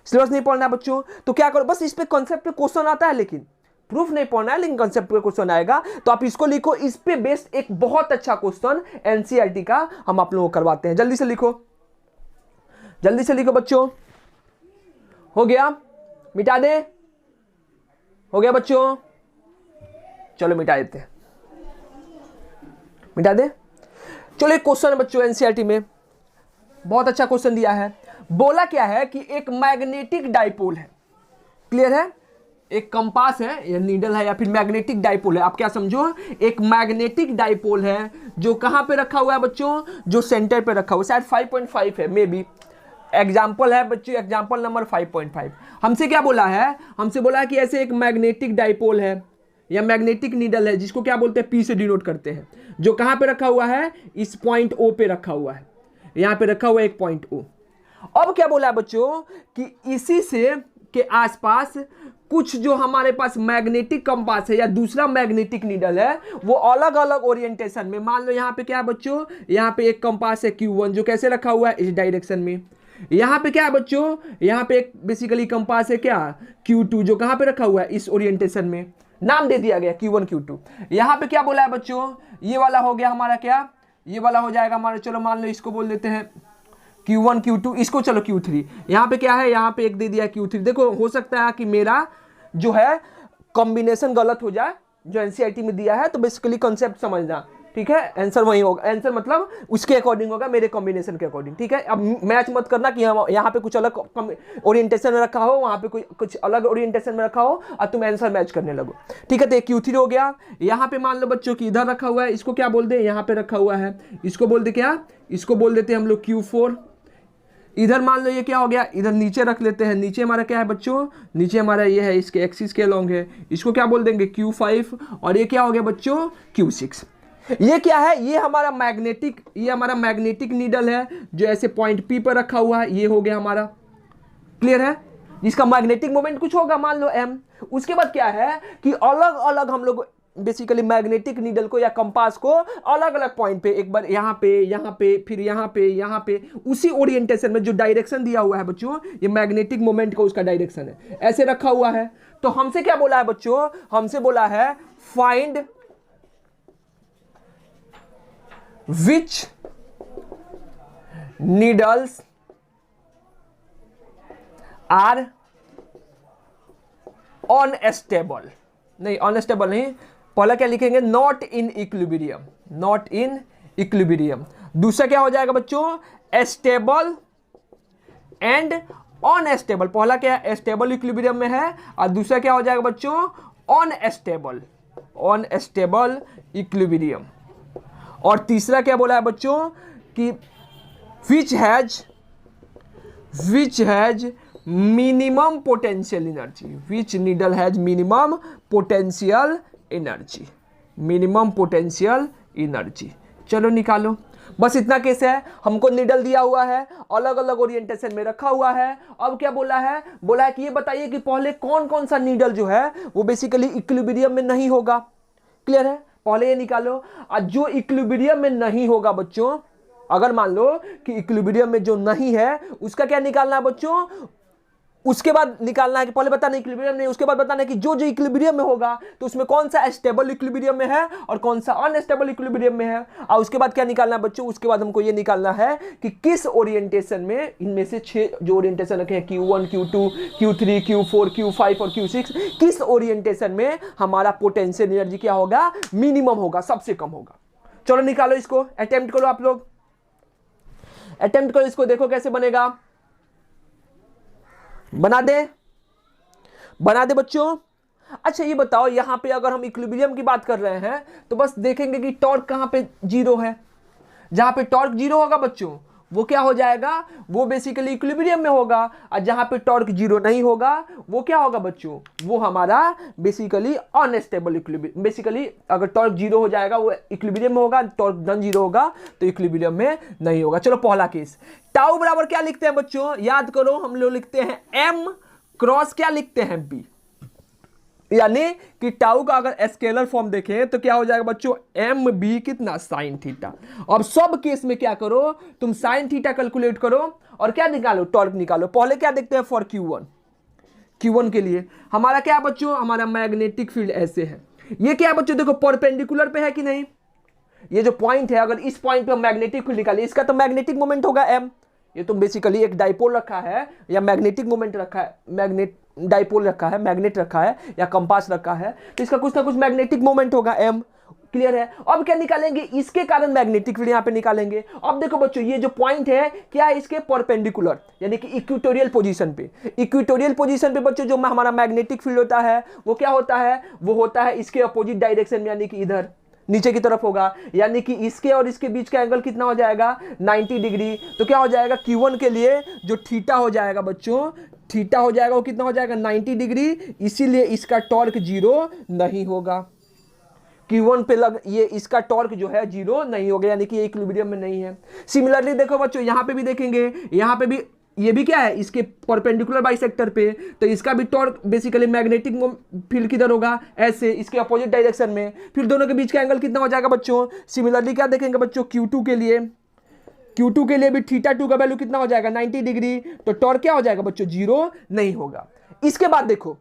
सिलेबस नहीं पढ़ना है बच्चों। तो क्या करो, बस इस पे कॉन्सेप्ट पे क्वेश्चन आता है, लेकिन प्रूफ नहीं पढ़ना है, लेकिन कंसेप्ट पे क्वेश्चन आएगा तो आप इसको लिखो। इस पे बेस्ड एक बहुत अच्छा क्वेश्चन एनसीईआरटी का हम आप लोगों को करवाते हैं, जल्दी से लिखो, जल्दी से लिखो बच्चों। हो गया, मिटा दे, हो गया बच्चों, चलो मिटा देते हैं, मिटा दे। चलो एक क्वेश्चन है बच्चों एनसीईआरटी में, बहुत अच्छा क्वेश्चन दिया है। बोला क्या है कि एक मैग्नेटिक डाइपोल है, क्लियर है, एक कंपास है या नीडल है या फिर मैग्नेटिक डाइपोल है, आप क्या समझो, एक मैग्नेटिक डाइपोल है जो कहां पे रखा हुआ है बच्चों, जो सेंटर पे रखा हुआ है, शायद 5.5 है मे बी, एग्जाम्पल है बच्चों, एग्जाम्पल नंबर 5.5। हमसे क्या बोला है, हमसे बोला है कि ऐसे एक मैग्नेटिक डाइपोल है या मैग्नेटिक नीडल है जिसको क्या बोलते हैं, पी से डिनोट करते हैं, जो कहां पे रखा हुआ है, इस पॉइंट ओ पे रखा हुआ है, यहां पे रखा हुआ है एक पॉइंट ओ। अब क्या बोला है बच्चों कि इसी से के आसपास कुछ जो हमारे पास मैग्नेटिक कंपास है या दूसरा मैग्नेटिक नीडल है वो अलग अलग ओरिएंटेशन में, मान लो यहाँ पे क्या है बच्चों, यहाँ पे एक कंपास है Q1 जो कैसे रखा हुआ है, इस डायरेक्शन में। यहाँ पे क्या है बच्चों, यहाँ पे एक बेसिकली कंपास है क्या Q2 जो कहाँ पे रखा हुआ है, इस ओरिएंटेशन में, नाम दे दिया गया Q1 Q2। यहाँ पे क्या बोला है बच्चों, ये वाला हो गया हमारा क्या, ये वाला हो जाएगा हमारा, चलो मान लो इसको बोल देते हैं Q1 Q2, इसको चलो Q3। यहाँ पे क्या है, यहाँ पे एक दे दिया Q3। देखो हो सकता है कि मेरा जो है कॉम्बिनेशन गलत हो जाए जो एनसीईआरटी में दिया है, तो बेसिकली कॉन्सेप्ट समझना, ठीक है, आंसर वही होगा, आंसर मतलब उसके अकॉर्डिंग होगा, मेरे कॉम्बिनेशन के अकॉर्डिंग, ठीक है। अब मैच मत करना कि यहाँ पे कुछ अलग ओरिएंटेशन में रखा हो, वहाँ पे कोई कुछ अलग ओरिएंटेशन में रखा हो और तुम आंसर मैच करने लगो, ठीक है। तो Q3 हो गया। यहाँ पे मान लो बच्चों की इधर रखा हुआ है, इसको क्या बोल दे, यहाँ पे रखा हुआ है, इसको बोल दे क्या, इसको बोल देते हैं हम लोग Q4। इधर मान लो ये क्या हो गया, इधर नीचे रख लेते हैं, नीचे हमारा क्या है बच्चों, नीचे हमारा ये है, इसके एक्सिस के अलोंग है, इसको क्या बोल देंगे Q5, और ये क्या हो गया बच्चों Q6। ये क्या है, ये हमारा मैग्नेटिक, ये हमारा मैग्नेटिक नीडल है जो ऐसे पॉइंट P पर रखा हुआ है, ये हो गया हमारा, क्लियर है, जिसका मैग्नेटिक मोमेंट कुछ होगा मान लो M। उसके बाद क्या है कि अलग अलग हम लोग बेसिकली मैग्नेटिक नीडल को या कंपास को अलग अलग पॉइंट पे, एक बार यहाँ पे फिर यहाँ पे उसी ओरिएंटेशन में जो डायरेक्शन दिया हुआ है बच्चों, ये मैग्नेटिक मोमेंट का उसका डायरेक्शन है, ऐसे रखा हुआ है। तो हमसे क्या बोला है बच्चों, हमसे बोला है find which needles are unstable, नहीं अनस्टेबल नहीं, पहला क्या लिखेंगे, not in equilibrium, not in equilibrium. दूसरा क्या हो जाएगा बच्चों, स्टेबल एंड अनस्टेबल। पहला क्या स्टेबल इक्विलिब्रियम में है और दूसरा क्या हो जाएगा बच्चों, अनस्टेबल, अनस्टेबल इक्विलिब्रियम। और तीसरा क्या बोला है बच्चों कि which has minimum potential energy, which needle has minimum potential energy, minimum potential energy. चलो निकालो, बस इतना केस है। हमको नीडल दिया हुआ है, अलग अलग ओरिएंटेशन में रखा हुआ है। अब क्या बोला है, बोला है कि ये बताइए कि पहले कौन कौन सा नीडल जो है वो बेसिकली इक्विलिब्रियम में नहीं होगा। क्लियर है, पहले ये निकालो। और जो इक्विलिब्रियम में नहीं होगा बच्चों, अगर मान लो कि इक्विलिब्रियम में जो नहीं है उसका क्या निकालना है बच्चों, उसके बाद निकालना है कि पहले बताना इक्विलिब्रियम नहीं, उसके बाद बताना है कि जो जो इक्विलिब्रियम में होगा तो उसमें कौन सा स्टेबल इक्विलिब्रियम में है और कौन सा अनस्टेबल इक्विलिब्रियम में है। और उसके बाद क्या निकालना है बच्चों, उसके बाद हमको ये निकालना है कि किस ओरिएंटेशन में इनमें से 6 जो ओरिएंटेशन रखे हैं Q1 Q2 Q3 Q4 Q5 और Q6, किस ओरिएंटेशन में हमारा पोटेंशियल एनर्जी क्या होगा, मिनिमम होगा, सबसे कम होगा। चलो निकालो इसको, अटेम्प्ट करो, आप लोग अटेम्प्ट करो इसको, देखो कैसे बनेगा। बना दे बच्चों। अच्छा ये बताओ, यहां पे अगर हम इक्विलिब्रियम की बात कर रहे हैं तो बस देखेंगे कि टॉर्क कहां पे जीरो है। जहां पे टॉर्क जीरो होगा बच्चों वो क्या हो जाएगा, वो बेसिकली इक्विलिब्रियम में होगा। और जहां पे टॉर्क जीरो नहीं होगा वो क्या होगा बच्चों, वो हमारा बेसिकली अनस्टेबल इक्विलिब्रियम। बेसिकली अगर टॉर्क जीरो हो जाएगा वो इक्विलिब्रियम में होगा, टॉर्क नॉन जीरो होगा तो इक्विलिब्रियम में नहीं होगा। चलो पहला केस, टाउ बराबर क्या लिखते हैं बच्चों, याद करो, हम लोग लिखते हैं m क्रॉस क्या लिखते हैं b, यानी कि टाउ का अगर स्केलर फॉर्म देखें तो क्या हो जाएगा बच्चों, एम बी कितना, साइन थीटा। अब सब केस में क्या करो, तुम साइन थीटा कैलकुलेट करो और क्या निकालो, टॉर्क निकालो। पहले क्या देखते हैं, फॉर Q1 के लिए हमारा क्या बच्चों, हमारा मैग्नेटिक फील्ड ऐसे है। ये क्या है बच्चों, देखो परपेंडिकुलर पे है कि नहीं, ये जो पॉइंट है, अगर इस पॉइंट पे हम मैग्नेटिक फील्ड निकाले, इसका तो मैग्नेटिक मोमेंट होगा m। ये तो बेसिकली एक डाइपोल रखा है या मैग्नेटिक मोमेंट रखा है, डाइपोल रखा है, मैग्नेट रखा है या कंपास रखा है, तो इसका कुछ ना कुछ मैग्नेटिक मोमेंट होगा m। क्लियर है। अब क्या निकालेंगे, इसके कारण मैग्नेटिक फील्ड यहां पे निकालेंगे। अब देखो बच्चों, ये जो पॉइंट है क्या है, इसके परपेंडिकुलर यानी कि इक्वेटोरियल पोजीशन पे, इक्वेटोरियल पोजीशन पे बच्चों जो हमारा मैग्नेटिक फील्ड होता है वो क्या होता है, वो होता है इसके अपोजिट डायरेक्शन में, यानी कि इधर नीचे की तरफ होगा। यानी कि इसके और इसके बीच का एंगल कितना हो जाएगा, 90 डिग्री। तो क्या हो जाएगा, Q1 के लिए जो थीटा हो जाएगा बच्चों, थीटा हो जाएगा वो कितना हो जाएगा, 90 डिग्री। इसीलिए इसका टॉर्क जीरो नहीं होगा। Q1 पे ये इसका टॉर्क जो है जीरो नहीं होगा, यानी कि ये इक्विलिब्रियम में नहीं है। सिमिलरली देखो बच्चों, यहां पे भी देखेंगे, यहां पे भी ये भी क्या है, इसके परपेंडिकुलर बाइसेक्टर पे, तो इसका भी टॉर्क बेसिकली मैग्नेटिक फील्ड किधर होगा, ऐसे इसके अपोजिट डायरेक्शन में। फिर दोनों के बीच का एंगल कितना हो जाएगा बच्चों, सिमिलरली क्या देखेंगे बच्चों, Q2 के लिए भी θ2 का वैल्यू कितना हो जाएगा, 90 डिग्री। तो टॉर्क क्या हो जाएगा बच्चों, जीरो नहीं होगा। इसके बाद देखो,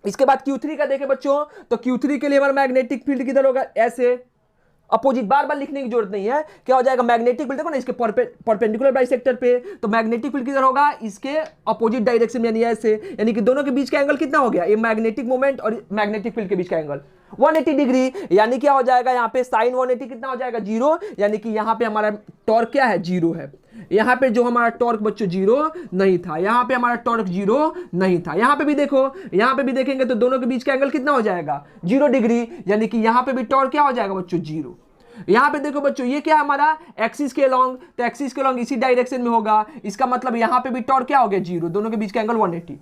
इसके बाद Q3 का देखें बच्चों, तो Q3 के लिए हमारा मैग्नेटिक फील्ड किधर होगा, ऐसे अपोजिट, बार बार लिखने की जरूरत नहीं है। क्या हो जाएगा, मैग्नेटिक फील्ड देखो ना इसके परपेंडिकुलर बाइसेक्टर पे, तो मैग्नेटिक फील्ड किधर होगा, इसके अपोजिट डायरेक्शन में, यानी ऐसे। यानी कि दोनों के बीच का एंगल कितना हो गया, ये मैग्नेटिक मोमेंट और मैग्नेटिक फील्ड के बीच का एंगल 180 डिग्री। यानी क्या हो जाएगा, यहाँ पे साइन 180 कितना हो जाएगा, जीरो। यानी कि यहाँ पे हमारा टॉर्क क्या है, जीरो है। यहाँ पे जो हमारा टॉर्क बच्चों जीरो नहीं था, यहाँ पे हमारा टॉर्क जीरो नहीं था। यहाँ पे भी देखो, यहाँ पे भी देखेंगे तो दोनों के बीच का एंगल कितना हो जाएगा, 0 डिग्री। यानी कि यहाँ पे भी टॉर्क क्या हो जाएगा बच्चों, जीरो। यहाँ पे देखो बच्चों, ये क्या हमारा एक्सिस के लॉन्ग, तो एक्सिस के लॉन्ग इसी डायरेक्शन में होगा। इसका मतलब यहाँ पे भी टॉर्क क्या हो गया, जीरो। दोनों के बीच का एंगल 180।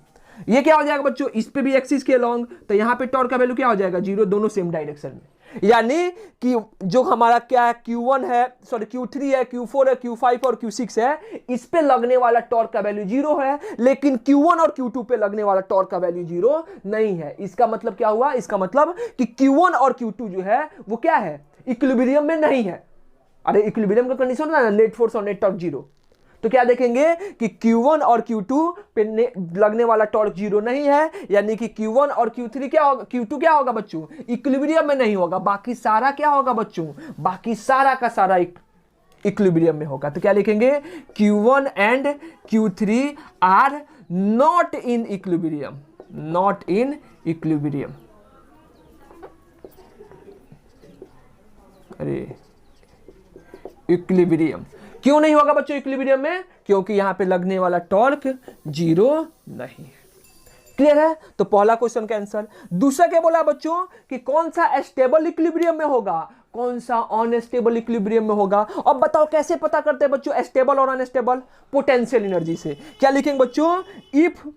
ये क्या हो जाएगा बच्चों, इस पे भी एक्सिस के लॉन्ग, तो यहाँ पे टॉर्क का वैल्यू क्या हो जाएगा, जीरो। दोनों सेम डायरेक्शन में। यानी कि जो हमारा क्या है Q1 है, सॉरी Q3 है, Q4 है, Q5 और Q6 है, इस पे लगने वाला टॉर्क का वैल्यू 0 है, लेकिन Q1 और Q2 पे लगने वाला टॉर्क का वैल्यू 0 नहीं है। इसका मतलब क्या हुआ? इसका मतलब कि Q1 और Q2 जो है वो क्या है? इक्विलिब्रियम में नहीं है। अरे इक्विलिब्रियम का कंडीशन होता है ना, नेट फोर्स और नेट टॉर्क 0। तो क्या देखेंगे कि Q1 और Q2 पे लगने वाला टॉर्क 0 नहीं है, यानी कि Q1 और Q3 क्या होगा, Q2 क्या होगा बच्चों? इक्विलिब्रियम में नहीं होगा। बाकी सारा क्या होगा बच्चों? बाकी सारा का सारा इक्विलिब्रियम में होगा। तो क्या लिखेंगे? Q1 and Q3 are not in equilibrium, not in equilibrium. अरे इक्विलिब्रियम क्यों नहीं होगा बच्चों इक्विलिब्रियम में? क्योंकि यहां पे लगने वाला टॉर्क 0 नहीं है। क्लियर है? तो पहला क्वेश्चन का आंसर। दूसरा क्या बोला बच्चों कि कौन सा स्टेबल इक्विलिब्रियम में होगा, कौन सा अनस्टेबल इक्विलिब्रियम में होगा। अब बताओ कैसे पता करते हैं बच्चों स्टेबल और अनस्टेबल? पोटेंशियल एनर्जी से। क्या लिखेंगे बच्चों? इफ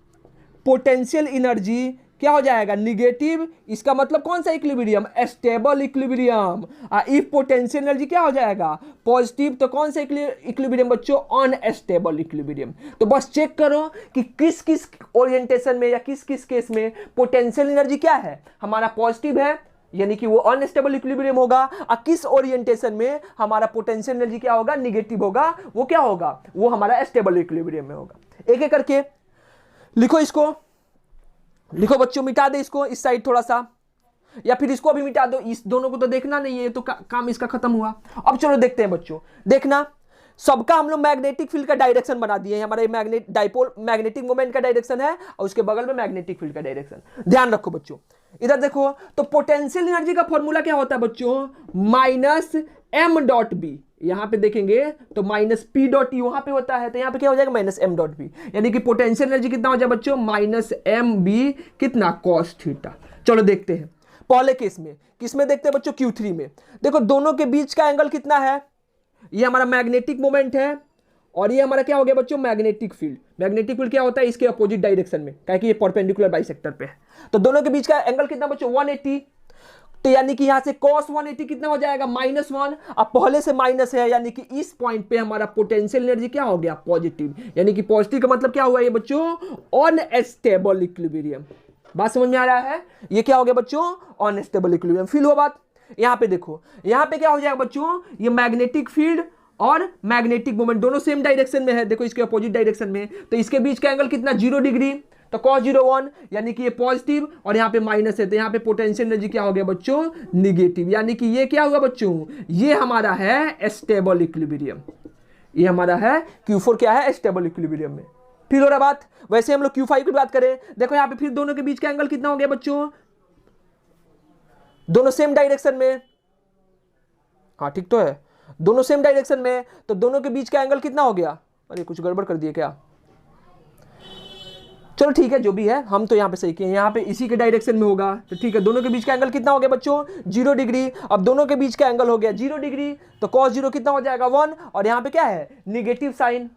पोटेंशियल एनर्जी क्या हो जाएगा? निगेटिव। इसका मतलब कौन सा equilibrium? Stable equilibrium. If potential energy क्या हो जाएगा? पॉजिटिव। तो कौन सा इक्विलिब्रियम बच्चों? Unstable equilibrium. तो बस चेक करो कि किस किस ओरिएंटेशन में या किस किस केस में पोटेंशियल एनर्जी क्या है हमारा? पॉजिटिव है, यानी कि वो अनस्टेबल इक्विलिब्रियम होगा। और किस ओरिएंटेशन में हमारा पोटेंशियल एनर्जी क्या होगा? निगेटिव होगा। वो क्या होगा? वो हमारा स्टेबल इक्विलिब्रियम में होगा। एक एक करके लिखो इसको, लिखो बच्चों, मिटा दे इसको इस साइड थोड़ा सा, या फिर इसको भी मिटा दो। इस दोनों को तो देखना नहीं है, तो काम इसका खत्म हुआ। अब चलो देखते हैं बच्चों, देखना सबका हम लोग मैग्नेटिक फील्ड का डायरेक्शन बना दिए हैं। हमारे मैग्नेट डाइपोल मैग्नेटिक मोमेंट का डायरेक्शन है और उसके बगल में मैग्नेटिक फील्ड का डायरेक्शन। ध्यान रखो बच्चों, इधर देखो तो पोटेंशियल एनर्जी का फॉर्मूला क्या होता है बच्चों? Minus M dot B. यहां पे देखेंगे तो माइनस पी डॉट यू वहां पे होता है, तो यहां पे क्या हो जाएगा? Minus M dot B. यानी कि पोटेंशियल एनर्जी कितना हो जाए बच्चों? माइनस एम बी कितना? Cos theta. चलो देखते हैं पहले केस में। किसमें देखते हैं बच्चों? Q3 में। देखो दोनों के बीच का एंगल कितना है? ये हमारा मैग्नेटिक मोमेंट है और ये हमारा क्या हो गया बच्चों? Magnetic field. मैग्नेटिक फील्ड क्या होता है? इसके अपोजिट डायरेक्शन में, क्या कि ये परपेंडिकुलर बाइसेक्टर पे है। तो दोनों के बीच का एंगल कितना बच्चों? 180। तो यानी कि यहां से cos 180 कितना हो जाएगा? -1। अब पहले से माइनस है, यानी कि इस पॉइंट पे हमारा पोटेंशियल एनर्जी क्या हो गया? पॉजिटिव। यानी कि पॉजिटिव का मतलब क्या हुआ ये बच्चों? Unstable equilibrium. बात समझ में आ रहा है? ये क्या हो गया बच्चों? Unstable equilibrium. फील हुआ बात? यहां पे देखो, यहां पे क्या हो जाएगा बच्चों? ये मैग्नेटिक फील्ड और मैग्नेटिक मोमेंट दोनों सेम डायरेक्शन में है। देखो इसके अपोजिट डायरेक्शन में, तो इसके बीच का एंगल कितना? 0 डिग्री। तो cos 0 1, यानी कि ये पॉजिटिव और यहाँ पे माइनस है, तो यहाँ पे पोटेंशियल एनर्जी क्या हो गया बच्चों? निगेटिव। यानी कि ये क्या हुआ बच्चों? ये हमारा है स्टेबल इक्विलिब्रियम। ये हमारा है Q4 क्या है? स्टेबल इक्विलिब्रियम में। फिर हो रहा बात। वैसे हम लोग Q5 की बात करें, देखो यहाँ पे फिर दोनों के बीच का एंगल कितना हो गया बच्चों? दोनों सेम डायरेक्शन में। हाँ ठीक तो है, दोनों सेम डायरेक्शन में, तो दोनों के बीच का एंगल कितना हो गया? अरे कुछ गड़बड़ कर दिए क्या? चलो ठीक है, जो भी है, हम तो यहाँ पे सही किए। यहाँ पे इसी के डायरेक्शन में होगा, तो ठीक है। दोनों के बीच का एंगल कितना हो गया बच्चों? 0 डिग्री। अब दोनों के बीच का एंगल हो गया 0 डिग्री, तो cos 0 कितना हो जाएगा? 1। और यहाँ पे क्या है? Negative sign.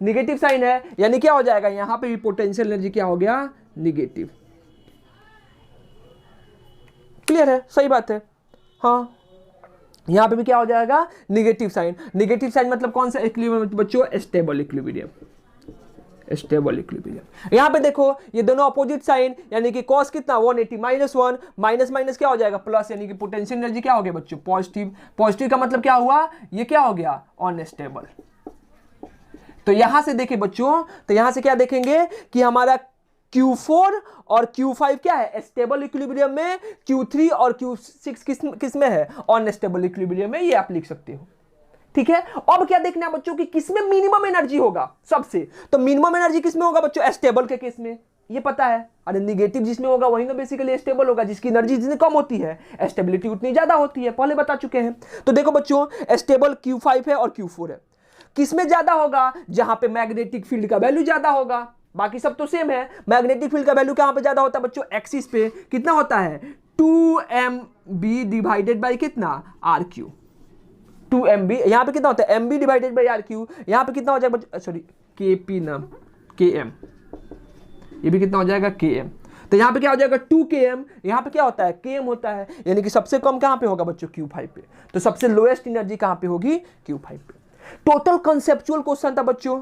निगेटिव साइन है, यानी क्या हो जाएगा? यहाँ पे भी पोटेंशियल एनर्जी क्या हो गया? निगेटिव। क्लियर है? सही बात है। हाँ, यहाँ पे भी क्या हो जाएगा? Negative sign. निगेटिव साइन मतलब कौन सा इक्विलिब्रियम बच्चों? Stable equilibrium. Stable equilibrium. यहां पे देखो ये दोनों अपोजिट साइन, यानी कि cos कितना? 180 -1 माइनस माइनस क्या हो जाएगा? प्लस। यानी कि पोटेंशियल एनर्जी क्या हो गया बच्चों? पॉजिटिव। पॉजिटिव का मतलब क्या हुआ? ये क्या हो गया? अनस्टेबल। तो यहां से देखें बच्चों, तो यहां से क्या देखेंगे कि हमारा Q4 और Q5 क्या है? स्टेबल इक्विलिब्रियम में। Q3 और Q6 किस में है? अनस्टेबल इक्विलिब्रियम में। ये आप लिख सकते हो, ठीक है। अब क्या देखना है बच्चों कि किसमें मिनिमम एनर्जी होगा सबसे? तो मिनिमम एनर्जी किसमें होगा बच्चों? स्टेबल के केस में। ये पता है। अरे निगेटिव जिसमें होगा वही ना बेसिकली स्टेबल होगा। जिसकी एनर्जी जितनी कम होती है स्टेबिलिटी उतनी ज्यादा होती है, पहले बता चुके हैं। तो देखो बच्चों, स्टेबल Q5 है और Q4 है। किसमें ज्यादा होगा? जहां पे मैग्नेटिक फील्ड का वैल्यू ज्यादा होगा। बाकी सब तो सेम है। मैग्नेटिक फील्ड का वैल्यू कहां पे ज्यादा होता है बच्चों? एक्सिस पे। कितना होता है? 2mb डिवाइडेड बाई कितना? RQ। 2mb। यहां पे कितना होता है? mb divided by RQ। यहां पे कितना हो जाएगा? सॉरी, kp ना, km। ये भी कितना हो जाएगा? km। तो यहाँ पे क्या हो जाएगा 2 km, यहाँ पे क्या होता है km होता है, यानी कि सबसे कम कहाँ पे होगा बच्चों Q5 पे, तो सबसे लोएस्ट एनर्जी कहाँ पे होगी Q5 पे। टोटल कंसेप्चुअल क्वेश्चन था बच्चों,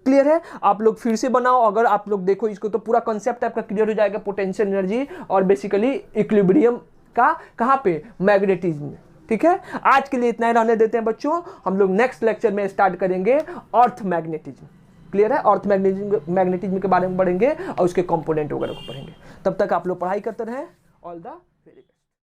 क्लियर है। आप लोग फिर से बनाओ, अगर आप लोग देखो इसको तो पूरा कंसेप्ट आपका क्लियर हो जाएगा, पोटेंशियल एनर्जी और बेसिकली इक्विलिब्रियम का कहाँ पे, मैग्नेटिज्म में। ठीक है, आज के लिए इतना ही रहने देते हैं बच्चों, हम लोग नेक्स्ट लेक्चर में स्टार्ट करेंगे अर्थ मैग्नेटिज्म, क्लियर है, अर्थ मैग्नेटिज्म के बारे में पढ़ेंगे और उसके कंपोनेंट वगैरह को पढ़ेंगे। तब तक आप लोग पढ़ाई करते रहें, ऑल द वेरी बेस्ट।